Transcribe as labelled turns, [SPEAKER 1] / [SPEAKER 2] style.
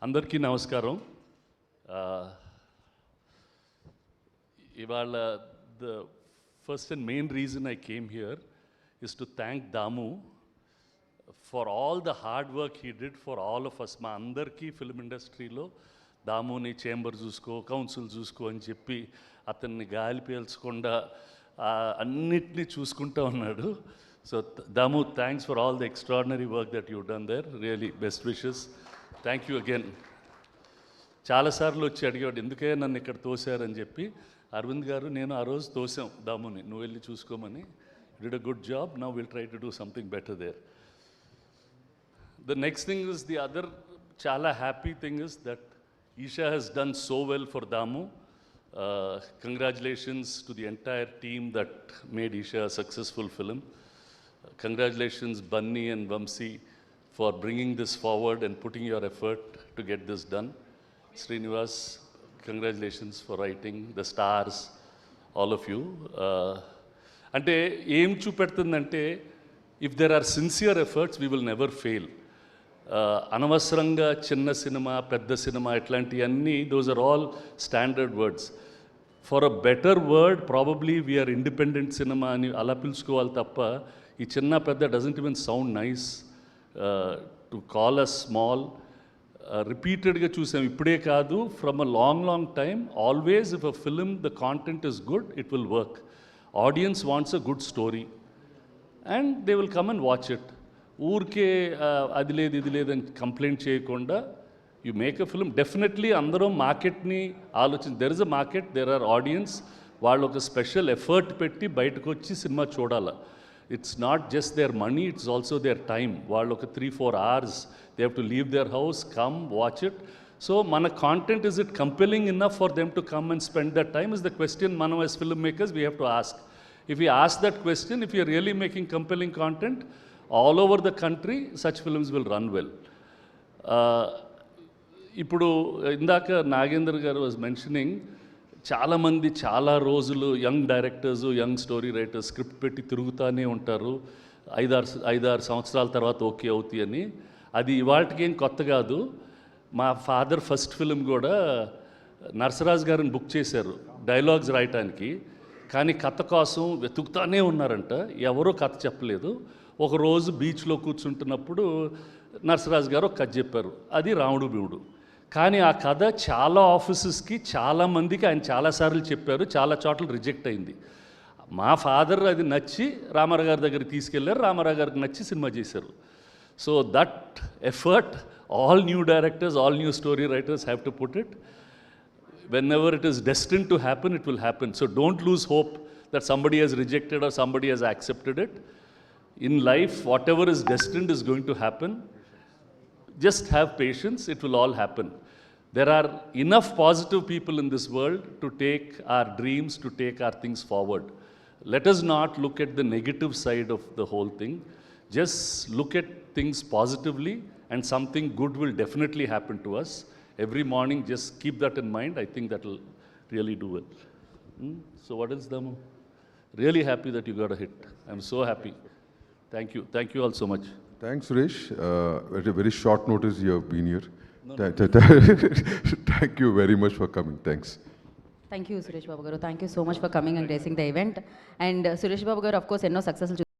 [SPEAKER 1] అందరికీ నమస్కారం. ఇవాళ the first and main reason I came here is to thank Damu for all the hard work he did for all of us. మా అందరికీ film ఇండస్ట్రీలో దాముని chamber చూసుకో, council చూసుకో అని చెప్పి అతన్ని గాలి పీల్చకుండా అన్నిటినీ చూసుకుంటూ ఉన్నాడు. So Damu, thanks for all the extraordinary work that you done there. Really best wishes. Thank you again. చాలాసార్లు వచ్చి అడిగాడు ఎందుకే నన్ను ఇక్కడ తోశారని చెప్పి. అరవింద్ గారు నేను ఆ రోజు తోసాం దాముని, నువ్వు వెళ్ళి చూసుకోమని. Did a good job. Now will try to do something better there. The next thing is the other చాలా happy thing is that Isha has done so well for Damu. Congratulations to the entire team that made Isha a successful film. Congratulations Bunny and Vamsi for bringing this forward and putting your effort to get this done. Srinivas, congratulations for writing, the stars, all of you. Ante em చూపెడుతుందంటే if there are sincere efforts, we will never fail. అనవసరంగా చిన్న cinema, పెద్ద cinema ఇట్లాంటివన్నీ those are all standard words. For a better word probably we are independent cinema అని అలా పిలుచుకోవాలి తప్ప ఈ చిన్న పెద్ద doesn't even sound nice to call as small. రిపీటెడ్గా చూసాం, ఇప్పుడే కాదు, from a long time. Always if a film the content is good, it will work. Audience wants a good story and they will come and watch it. ఊరికే అది లేదు ఇది లేదని complaint చేయకుండా you make a film. Definitely అందరూ మార్కెట్ని there is a market, there are audience. వాళ్ళు ఒక స్పెషల్ ఎఫర్ట్ పెట్టి బయటకు వచ్చి సినిమా చూడాలి. It's not just their money, it's also their time. వాళ్ళు ఒక 3-4 hours they have to leave their house, come watch it. So మన content is it compelling enough for them to come and spend that time is the question మనం as film makers we have to ask. If you ask that question, if you are really making compelling content all over the country, such films will run well. ఇప్పుడు ఇందాక నాగేంద్ర గారు was mentioning, చాలామంది చాలా రోజులు young directors, young story writers script పెట్టి తిరుగుతూనే ఉంటారు. 5-6 సంవత్సరాల తర్వాత ఓకే అవుతాయి అని. అది ఇవాళకి ఏం కొత్త కాదు. మా ఫాదర్ ఫస్ట్ ఫిలిం కూడా నరసరాజు గారిని బుక్ చేశారు డైలాగ్స్ రాయటానికి. కానీ కథ కోసం వెతుకుతానే ఉన్నారంట, ఎవరో కథ చెప్పలేదు. ఒకరోజు బీచ్లో కూర్చుంటున్నప్పుడు నరసరాజు గారు ఒక కథ చెప్పారు, అది రాముడు భీముడు. కానీ ఆ కథ చాలా ఆఫీసెస్కి, చాలామందికి ఆయన చాలాసార్లు చెప్పారు, చాలా చోట్ల రిజెక్ట్ అయింది. మా ఫాదర్ అది నచ్చి రామారావు గారి దగ్గరికి తీసుకెళ్లారు, రామారావు గారికి నచ్చి సినిమా చేశారు. So that effort all new directors, all new story writers have to put it. Whenever it is destined to happen, it will happen. So don't lose hope that somebody has rejected or somebody has accepted it. In life, whatever is destined is going to happen. Just have patience, it will all happen. There are enough positive people in this world to take our dreams, to take our things forward. Let us not look at the negative side of the whole thing. Just look at things positively and something good will definitely happen to us. Every morning, just keep that in mind. I think that will really do it. So what else, Damu? Really happy that you got a hit. I'm so happy. Thank you. Thank you all so much.
[SPEAKER 2] Thanks, Suresh. At a very short notice, you have been here. Thank you very much for coming. Thanks.
[SPEAKER 3] Thank you, Suresh Babu Garu. Thank you so much for coming and gracing the event. And Suresh Babu Garu, of course, enno successful